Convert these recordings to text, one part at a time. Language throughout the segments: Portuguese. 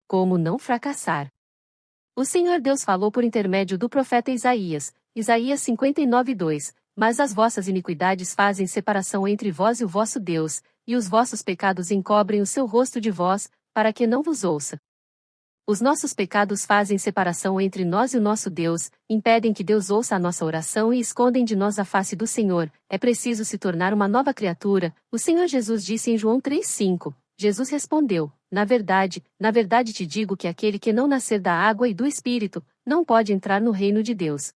como não fracassar. O Senhor Deus falou por intermédio do profeta Isaías, Isaías 59:2, mas as vossas iniquidades fazem separação entre vós e o vosso Deus, e os vossos pecados encobrem o seu rosto de vós, para que não vos ouça. Os nossos pecados fazem separação entre nós e o nosso Deus, impedem que Deus ouça a nossa oração e escondem de nós a face do Senhor. É preciso se tornar uma nova criatura. O Senhor Jesus disse em João 3,5. Jesus respondeu: na verdade te digo que aquele que não nascer da água e do Espírito, não pode entrar no reino de Deus.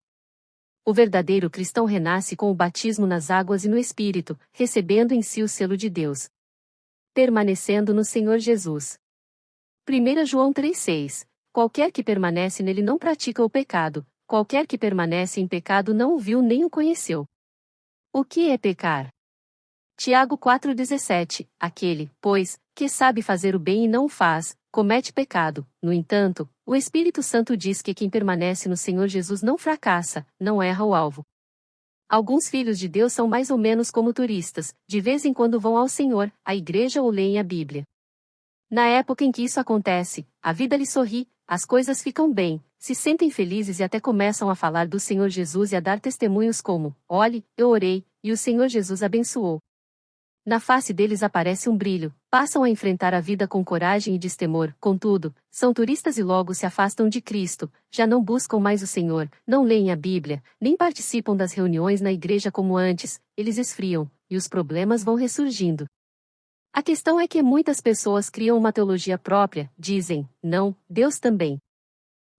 O verdadeiro cristão renasce com o batismo nas águas e no Espírito, recebendo em si o selo de Deus. Permanecendo no Senhor Jesus. 1 João 3,6. Qualquer que permanece nele não pratica o pecado, qualquer que permanece em pecado não o viu nem o conheceu. O que é pecar? Tiago 4,17. Aquele, pois, que sabe fazer o bem e não o faz, comete pecado. No entanto, o Espírito Santo diz que quem permanece no Senhor Jesus não fracassa, não erra o alvo. Alguns filhos de Deus são mais ou menos como turistas, de vez em quando vão ao Senhor, à igreja ou leem a Bíblia. Na época em que isso acontece, a vida lhes sorri, as coisas ficam bem, se sentem felizes e até começam a falar do Senhor Jesus e a dar testemunhos como: olhe, eu orei, e o Senhor Jesus abençoou. Na face deles aparece um brilho, passam a enfrentar a vida com coragem e destemor, contudo, são turistas e logo se afastam de Cristo, já não buscam mais o Senhor, não leem a Bíblia, nem participam das reuniões na igreja como antes, eles esfriam, e os problemas vão ressurgindo. A questão é que muitas pessoas criam uma teologia própria, dizem: não, Deus também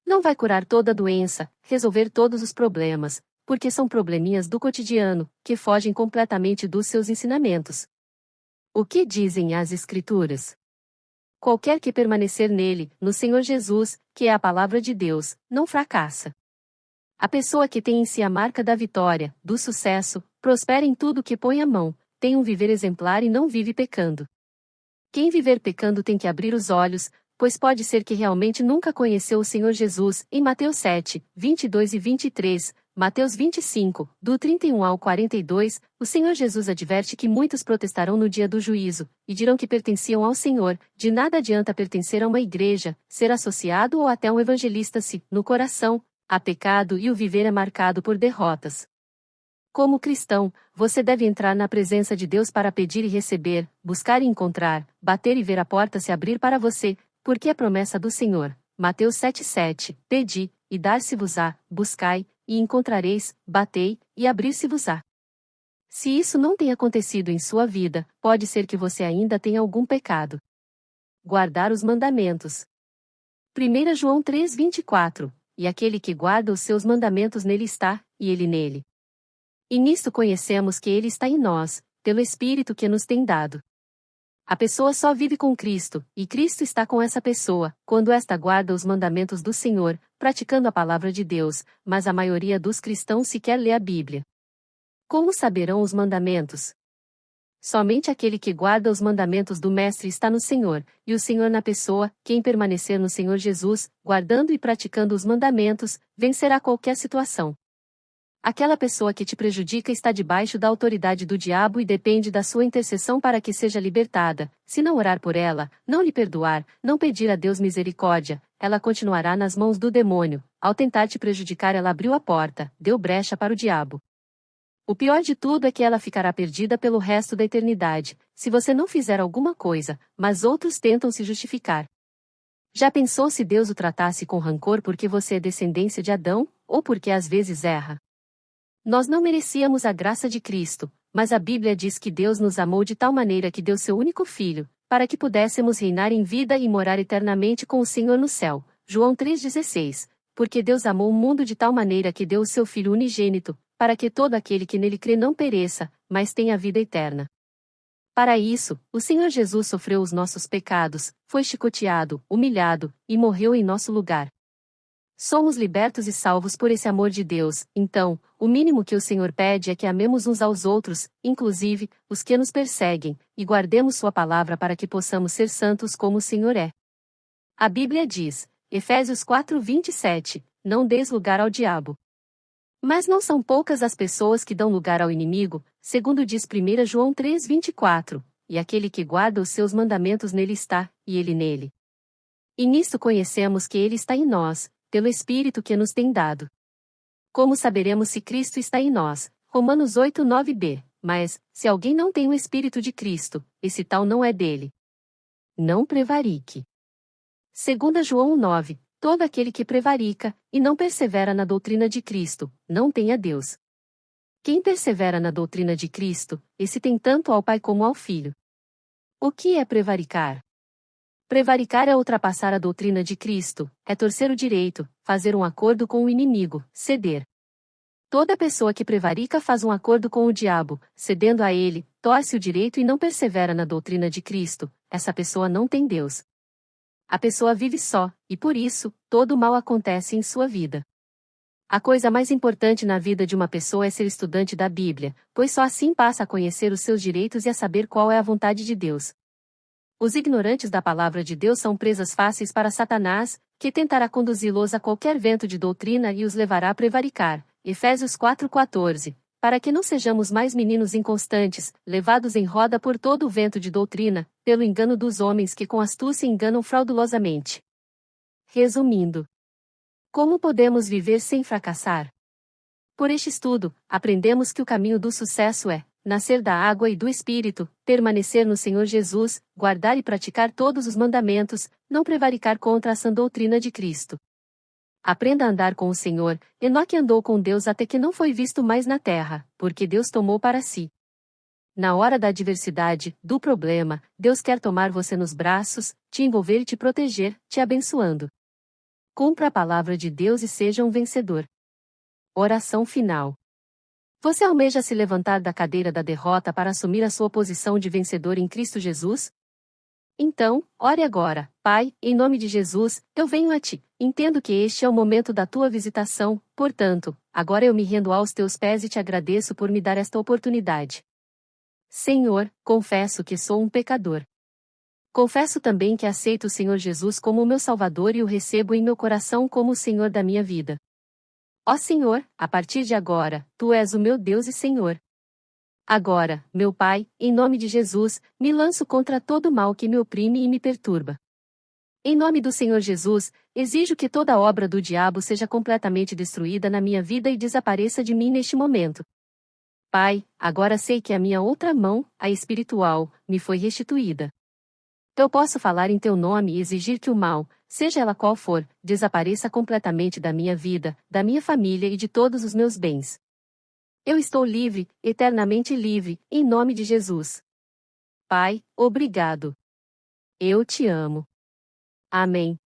não vai curar toda a doença, resolver todos os problemas, porque são probleminhas do cotidiano, que fogem completamente dos seus ensinamentos. O que dizem as Escrituras? Qualquer que permanecer nele, no Senhor Jesus, que é a palavra de Deus, não fracassa. A pessoa que tem em si a marca da vitória, do sucesso, prospera em tudo que põe a mão, tem um viver exemplar e não vive pecando. Quem viver pecando tem que abrir os olhos, pois pode ser que realmente nunca conheceu o Senhor Jesus. Em Mateus 7, 22 e 23, Mateus 25, do 31 ao 42, o Senhor Jesus adverte que muitos protestarão no dia do juízo, e dirão que pertenciam ao Senhor. De nada adianta pertencer a uma igreja, ser associado ou até um evangelista se, no coração, há pecado e o viver é marcado por derrotas. Como cristão, você deve entrar na presença de Deus para pedir e receber, buscar e encontrar, bater e ver a porta se abrir para você, porque a promessa do Senhor, Mateus 7,7, pedi, e dar-se-vos-á, buscai, e encontrareis, batei, e abrir-se-vos-á. Se isso não tem acontecido em sua vida, pode ser que você ainda tenha algum pecado. Guardar os mandamentos. 1 João 3,24, e aquele que guarda os seus mandamentos nele está, e ele nele. E nisto conhecemos que ele está em nós, pelo Espírito que nos tem dado. A pessoa só vive com Cristo, e Cristo está com essa pessoa, quando esta guarda os mandamentos do Senhor, praticando a palavra de Deus, mas a maioria dos cristãos sequer lê a Bíblia. Como saberão os mandamentos? Somente aquele que guarda os mandamentos do Mestre está no Senhor, e o Senhor na pessoa. Quem permanecer no Senhor Jesus, guardando e praticando os mandamentos, vencerá qualquer situação. Aquela pessoa que te prejudica está debaixo da autoridade do diabo e depende da sua intercessão para que seja libertada. Se não orar por ela, não lhe perdoar, não pedir a Deus misericórdia, ela continuará nas mãos do demônio. Ao tentar te prejudicar, ela abriu a porta, deu brecha para o diabo. O pior de tudo é que ela ficará perdida pelo resto da eternidade, se você não fizer alguma coisa, mas outros tentam se justificar. Já pensou se Deus o tratasse com rancor porque você é descendência de Adão, ou porque às vezes erra? Nós não merecíamos a graça de Cristo, mas a Bíblia diz que Deus nos amou de tal maneira que deu seu único Filho, para que pudéssemos reinar em vida e morar eternamente com o Senhor no céu. João 3,16. Porque Deus amou o mundo de tal maneira que deu o seu Filho unigênito, para que todo aquele que nele crê não pereça, mas tenha vida eterna. Para isso, o Senhor Jesus sofreu os nossos pecados, foi chicoteado, humilhado, e morreu em nosso lugar. Somos libertos e salvos por esse amor de Deus, então, o mínimo que o Senhor pede é que amemos uns aos outros, inclusive, os que nos perseguem, e guardemos sua palavra para que possamos ser santos como o Senhor é. A Bíblia diz, Efésios 4:27, não deis lugar ao diabo. Mas não são poucas as pessoas que dão lugar ao inimigo, segundo diz 1 João 3:24, e aquele que guarda os seus mandamentos nele está, e ele nele. E nisto conhecemos que Ele está em nós, pelo Espírito que nos tem dado. Como saberemos se Cristo está em nós? Romanos 8:9b. Mas, se alguém não tem o Espírito de Cristo, esse tal não é dele. Não prevarique. 2 João 9. Todo aquele que prevarica, e não persevera na doutrina de Cristo, não tem a Deus. Quem persevera na doutrina de Cristo, esse tem tanto ao Pai como ao Filho. O que é prevaricar? Prevaricar é ultrapassar a doutrina de Cristo, é torcer o direito, fazer um acordo com o inimigo, ceder. Toda pessoa que prevarica faz um acordo com o diabo, cedendo a ele, torce o direito e não persevera na doutrina de Cristo, essa pessoa não tem Deus. A pessoa vive só, e por isso, todo o mal acontece em sua vida. A coisa mais importante na vida de uma pessoa é ser estudante da Bíblia, pois só assim passa a conhecer os seus direitos e a saber qual é a vontade de Deus. Os ignorantes da palavra de Deus são presas fáceis para Satanás, que tentará conduzi-los a qualquer vento de doutrina e os levará a prevaricar. Efésios 4:14. Para que não sejamos mais meninos inconstantes, levados em roda por todo o vento de doutrina, pelo engano dos homens que com astúcia enganam fraudulosamente. Resumindo, como podemos viver sem fracassar? Por este estudo, aprendemos que o caminho do sucesso é nascer da água e do Espírito, permanecer no Senhor Jesus, guardar e praticar todos os mandamentos, não prevaricar contra a sã doutrina de Cristo. Aprenda a andar com o Senhor. Enoque andou com Deus até que não foi visto mais na terra, porque Deus tomou para si. Na hora da adversidade, do problema, Deus quer tomar você nos braços, te envolver e te proteger, te abençoando. Cumpra a palavra de Deus e seja um vencedor. Oração final. Você almeja se levantar da cadeira da derrota para assumir a sua posição de vencedor em Cristo Jesus? Então, ore agora. Pai, em nome de Jesus, eu venho a Ti. Entendo que este é o momento da Tua visitação, portanto, agora eu me rendo aos Teus pés e Te agradeço por me dar esta oportunidade. Senhor, confesso que sou um pecador. Confesso também que aceito o Senhor Jesus como o meu Salvador e o recebo em meu coração como o Senhor da minha vida. Ó Senhor, a partir de agora, Tu és o meu Deus e Senhor. Agora, meu Pai, em nome de Jesus, me lanço contra todo mal que me oprime e me perturba. Em nome do Senhor Jesus, exijo que toda obra do diabo seja completamente destruída na minha vida e desapareça de mim neste momento. Pai, agora sei que a minha outra mão, a espiritual, me foi restituída. Eu posso falar em Teu nome e exigir que o mal, seja ela qual for, desapareça completamente da minha vida, da minha família e de todos os meus bens. Eu estou livre, eternamente livre, em nome de Jesus. Pai, obrigado. Eu te amo. Amém.